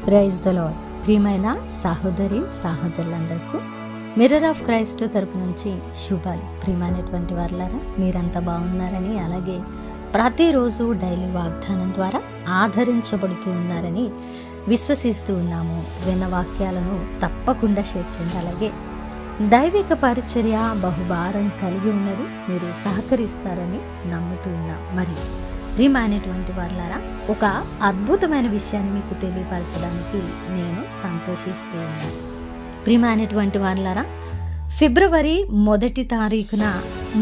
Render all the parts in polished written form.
Praise the lord. ప్రియమైన సహోదరి సహోదరులందరికీ mirror of Christ తరపు నుంచి శుభాలు. ప్రియమైనటువంటి వారులారా, మీరంతా బాగున్నారని, అలాగే ప్రతిరోజు డైలీ వాగ్దానం ద్వారా ఆదరించబడుతూ ఉన్నారని విశ్వసిస్తూ ఉన్నాము. విన్న వాక్యాలను తప్పకుండా షేర్ చేయండి. అలాగే దైవిక పరిచర్య బహుభారం కలిగి ఉన్నది, మీరు సహకరిస్తారని నమ్ముతూ ఉన్నాం. మరి ప్రియమైనటువంటి వారులారా, ఒక అద్భుతమైన విషయాన్ని మీకు తెలియపరచడానికి నేను సంతోషిస్తూ ఉన్నాను. ప్రియమైనటువంటి వారులారా, ఫిబ్రవరి 1 తారీఖున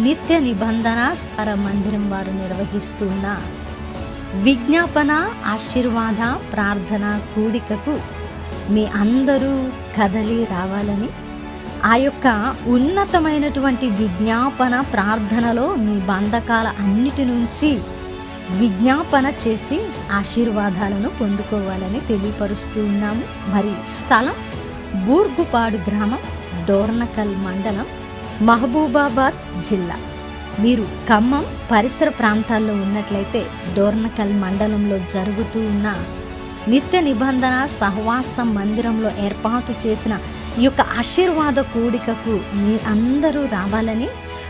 నిత్య నిబంధన స్వర మందిరం వారు నిర్వహిస్తున్న విజ్ఞాపన ఆశీర్వాద ప్రార్థన కూడికకు మీ అందరూ కదలి రావాలని, ఆ యొక్క ఉన్నతమైనటువంటి విజ్ఞాపన ప్రార్థనలో మీ బంధకాల అన్నిటి నుంచి విజ్ఞాపన చేసి ఆశీర్వాదాలను పొందుకోవాలని తెలియపరుస్తూ ఉన్నాము. మరి స్థలం బూర్గుపాడు గ్రామం, డోర్నకల్ మండలం, మహబూబాబాద్ జిల్లా. మీరు ఖమ్మం పరిసర ప్రాంతాల్లో ఉన్నట్లయితే డోర్నకల్ మండలంలో జరుగుతూ ఉన్న నిత్య నిబంధన సహవాస మందిరంలో ఏర్పాటు చేసిన ఈ యొక్క ఆశీర్వాద కూడికకు మీ అందరూ రావాలని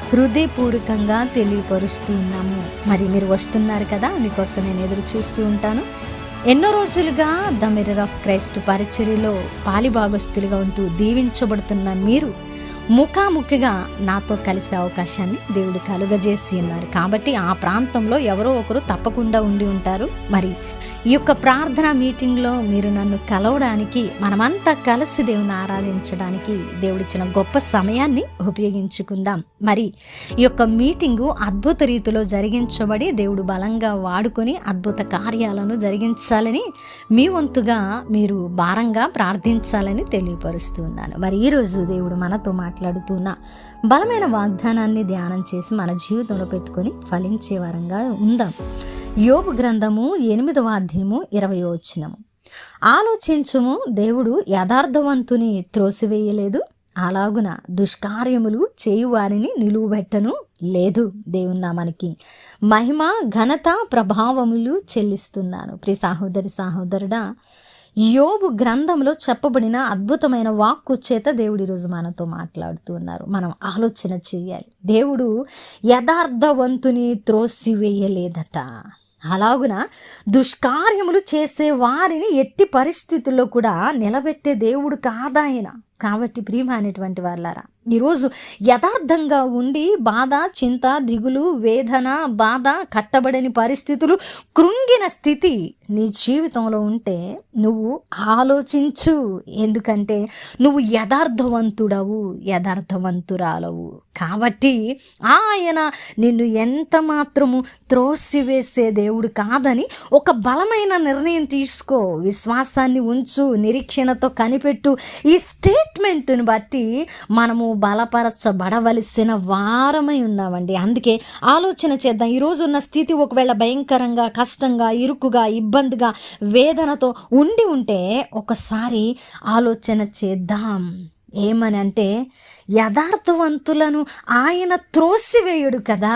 హృదయపూర్వకంగా తెలియపరుస్తూ ఉన్నాము. మరి మీరు వస్తున్నారు కదా, మీకోసం నేను ఎదురు చూస్తూ ఉంటాను. ఎన్నో రోజులుగా ద మిర్రర్ ఆఫ్ క్రైస్ట్ పరిచర్యలో పాలిభాగస్తులుగా ఉంటూ దీవించబడుతున్న మీరు ముఖాముఖిగా నాతో కలిసే అవకాశాన్ని దేవుడు కలుగజేసి ఉన్నారు. కాబట్టి ఆ ప్రాంతంలో ఎవరో ఒకరు తప్పకుండా ఉండి ఉంటారు. మరి ఈ యొక్క ప్రార్థన మీటింగ్లో మీరు నన్ను కలవడానికి, మనమంతా కలిసి దేవుని ఆరాధించడానికి దేవుడిచ్చిన గొప్ప సమయాన్ని ఉపయోగించుకుందాం. మరి ఈ యొక్క మీటింగు అద్భుత రీతిలో జరిగించబడి దేవుడు బలంగా వాడుకొని అద్భుత కార్యాలను జరిగించాలని, మీ వంతుగా మీరు భారంగా ప్రార్థించాలని తెలియపరుస్తున్నాను. మరి ఈరోజు దేవుడు మనతో మాట్లాడుతున్న బలమైన వాగ్దానాన్ని ధ్యానం చేసి మన జీవితంలో పెట్టుకొని ఫలించే వారంగా ఉందాం. యోబు గ్రంథము 8వ అధ్యాయము 20వ వచనము. ఆలోచించుము, దేవుడు యథార్థవంతుని త్రోసివేయలేదు, అలాగున దుష్కార్యములు చేయువారిని నిలువబెట్టను లేదు. దేవుని నామానికి మహిమ ఘనత ప్రభావములు చెల్లిస్తున్నాను. ప్రియ సహోదరి సహోదరుడా, యోబు గ్రంథంలో చెప్పబడిన అద్భుతమైన వాక్కు చేత దేవుడు ఈరోజు మనతో మాట్లాడుతూ ఉన్నారు. మనం ఆలోచన చేయాలి. దేవుడు యథార్థవంతుని త్రోసివేయలేదట, అలాగున దుష్కార్యములు చేసే వారిని ఎట్టి పరిస్థితుల్లో కూడా నిలబెట్టే దేవుడు కాదాయన. కాబట్టి ప్రియమైనటువంటి వాళ్ళారా, ఈరోజు యథార్థంగా ఉండి బాధ, చింత, దిగులు, వేదన, బాధ, కట్టబడని పరిస్థితులు, కృంగిన స్థితి నీ జీవితంలో ఉంటే నువ్వు ఆలోచించు. ఎందుకంటే నువ్వు యథార్థవంతుడవు, యథార్థవంతురాలవు. కాబట్టి ఆయన నిన్ను ఎంత మాత్రము త్రోసివేసే దేవుడు కాదని ఒక బలమైన నిర్ణయం తీసుకో. విశ్వాసాన్ని ఉంచు, నిరీక్షణతో కనిపెట్టు. ఈ స్టేట్మెంట్ని బట్టి మనము బలపరచబడవలసిన వారమై ఉన్నామండి. అందుకే ఆలోచన చేద్దాం. ఈరోజు ఉన్న స్థితి ఒకవేళ భయంకరంగా, కష్టంగా, ఇరుకుగా, ఇబ్బందిగా, వేదనతో ఉండి ఉంటే ఒకసారి ఆలోచన చేద్దాం. ఏమని అంటే, యథార్థవంతులను ఆయన త్రోసివేయుడు కదా.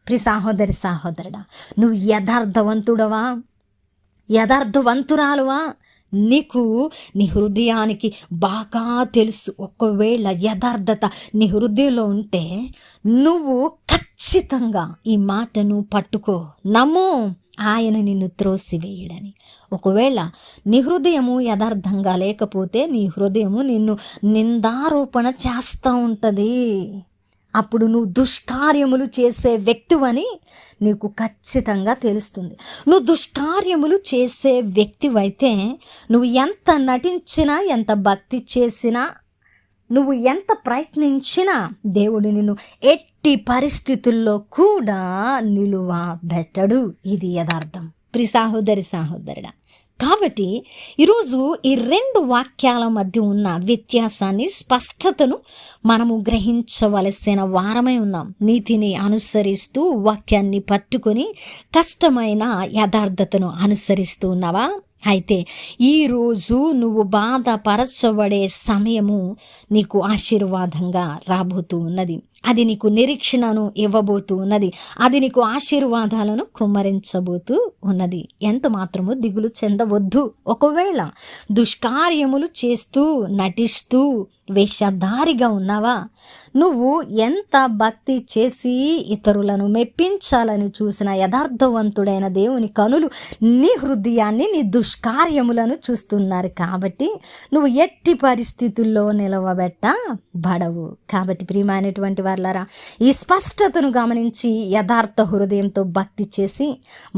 ప్రియ సహోదరి సహోదరుడా, నువ్వు యథార్థవంతుడవా, యథార్థవంతురాలువా? నీకు నీ హృదయానికి బాగా తెలుసు. ఒకవేళ యథార్థత నీ హృదయంలో ఉంటే నువ్వు ఖచ్చితంగా ఈ మాటను పట్టుకో, నమ్ము, ఆయన నిన్ను త్రోసివేయడని. ఒకవేళ నీ హృదయము యథార్థంగా లేకపోతే నీ హృదయము నిన్ను నిందారోపణ చేస్తూ ఉంటుంది. అప్పుడు నువ్వు దుష్కార్యములు చేసే వ్యక్తివని నీకు ఖచ్చితంగా తెలుస్తుంది. నువ్వు దుష్కార్యములు చేసే వ్యక్తివైతే నువ్వు ఎంత నటించినా, ఎంత భక్తి చేసినా, నువ్వు ఎంత ప్రయత్నించినా దేవుడు నిన్ను ఎట్టి పరిస్థితుల్లో కూడా నిలువబెట్టడు. ఇది యథార్థం. ప్రియ సహోదరి సహోదరుడా, కాబట్టి ఈరోజు ఈ 2 వాక్యాల మధ్య ఉన్న వ్యత్యాసాన్ని, స్పష్టతను మనము గ్రహించవలసిన వారమై ఉన్నాం. నీతిని అనుసరిస్తూ వాక్యాన్ని పట్టుకొని కష్టమైన యథార్థతను అనుసరిస్తూ ఉన్నావా? అయితే ఈరోజు నువ్వు బాధపరచబడే సమయము నీకు ఆశీర్వాదంగా రాబోతూ ఉన్నది. అది నీకు నిరీక్షణను ఇవ్వబోతూ ఉన్నది. అది నీకు ఆశీర్వాదాలను కుమ్మరించబోతూ ఉన్నది. ఎంత మాత్రము దిగులు చెందవద్దు. ఒకవేళ దుష్కార్యములు చేస్తూ నటిస్తూ వేషధారిగా ఉన్నావా? నువ్వు ఎంత భక్తి చేసి ఇతరులను మెప్పించాలని చూసిన యథార్థవంతుడైన దేవుని కనులు నీ హృదయాన్ని, నీ దుష్కార్యములను చూస్తున్నారు. కాబట్టి నువ్వు ఎట్టి పరిస్థితుల్లో నిలవబెట్టబడవు. కాబట్టి ప్రియమైనటువంటి వాళ్ళారా, ఈ స్పష్టతను గమనించి యథార్థ హృదయంతో భక్తి చేసి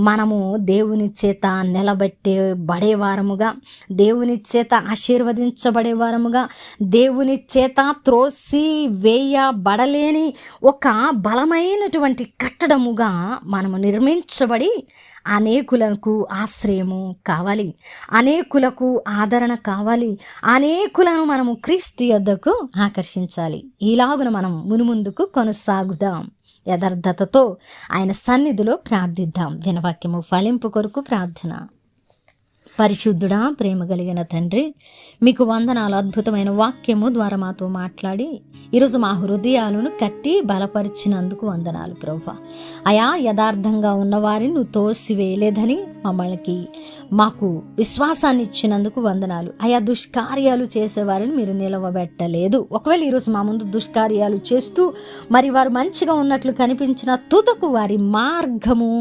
మనము దేవుని చేత నిలబెట్టబడేవారముగా, దేవుని చేత ఆశీర్వదించబడేవారముగా, దేవుని చేత త్రోసి వేయబడలేని ఒక బలమైనటువంటి కట్టడముగా మనము నిర్మించబడి అనేకులకు ఆశ్రయము కావాలి, అనేకులకు ఆదరణ కావాలి, అనేకులను మనము క్రీస్తు యొద్దకు ఆకర్షించాలి. ఇలాగున మనం మునుముందుకు కొనసాగుదాం. యథార్థతతో ఆయన సన్నిధిలో ప్రార్థిద్దాం. వినవాక్యము ఫలింపు కొరకు ప్రార్థన. పరిశుద్ధుడా, ప్రేమ కలిగిన తండ్రి, మీకు వందనాలు. అద్భుతమైన వాక్యము ద్వారా మాతో మాట్లాడి ఈరోజు మా హృదయాలను కట్టి బలపరిచినందుకు వందనాలు ప్రభువా. అయా, యథార్థంగా ఉన్నవారిని నువ్వు తోసివేయలేదని మాకు విశ్వాసాన్ని ఇచ్చినందుకు వందనాలు. అయా, దుష్కార్యాలు చేసేవారిని మీరు నిలవబెట్టలేదు. ఒకవేళ ఈరోజు మా ముందు దుష్కార్యాలు చేస్తూ మరి వారు మంచిగా ఉన్నట్లు కనిపించిన తుదకు వారి మార్గము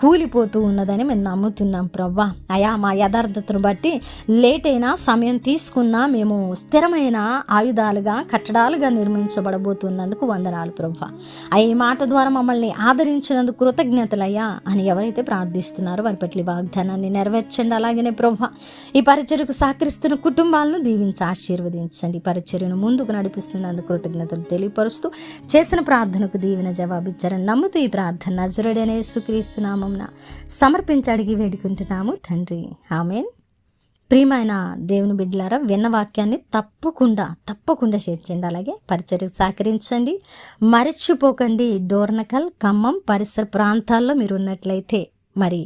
కూలిపోతూ ఉన్నదని మేము నమ్ముతున్నాం ప్రభువా. అయా, మా యథార్థతను బట్టి లేట్ అయినా, సమయం తీసుకున్నా మేము స్థిరమైన ఆయుధాలుగా, కట్టడాలుగా నిర్మించబడబోతున్నందుకు వందనాలు ప్రభువా. ఈ మాట ద్వారా మమ్మల్ని ఆదరించినందుకు కృతజ్ఞతలయ్యా అని ఎవరైతే ప్రార్థిస్తున్నారో వారి పట్ల వాగ్దానాన్ని నెరవేర్చండి. అలాగనే ప్రభువా, ఈ పరిచర్యకు సహకరిస్తున్న కుటుంబాలను దీవించి ఆశీర్వదించండి. పరిచర్యను ముందుకు నడిపిస్తున్నందుకు కృతజ్ఞతలు తెలియపరుస్తూ చేసిన ప్రార్థనకు దీవెన జవాబిచ్చారని నమ్ముతూ ఈ ప్రార్థన నజరుడైన యేసుక్రీస్తు నామమున సమర్పించి అడిగి వేడుకుంటున్నాము తండ్రి, ఆమేన్. ప్రియమైన దేవుని బిడ్డలారా, విన్న వాక్యాన్ని తప్పకుండా షేర్ చేయండి. అలాగే పరిచర్యకు సహకరించండి. మర్చిపోకండి, డోర్నకల్, ఖమ్మం పరిసర ప్రాంతాల్లో మీరు ఉన్నట్లయితే మరి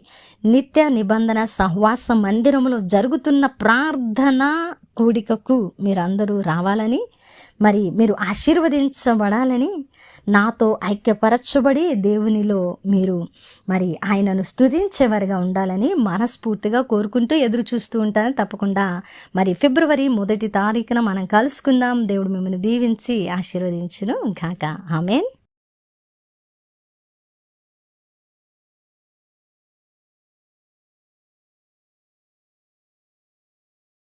నిత్య నిబంధన సహవాస మందిరంలో జరుగుతున్న ప్రార్థన కూడికకు మీరందరూ రావాలని, మరి మీరు ఆశీర్వదించబడాలని, నాతో ఐక్యపరచబడి దేవునిలో మీరు మరి ఆయనను స్తుతించేవారుగా ఉండాలని మనస్ఫూర్తిగా కోరుకుంటూ ఎదురు చూస్తూ ఉంటాను. తప్పకుండా మరి ఫిబ్రవరి 1వ తారీఖున మనం కలుసుకుందాం. దేవుడు మిమ్మల్ని దీవించి ఆశీర్వదించును గాక. ఆమేన్.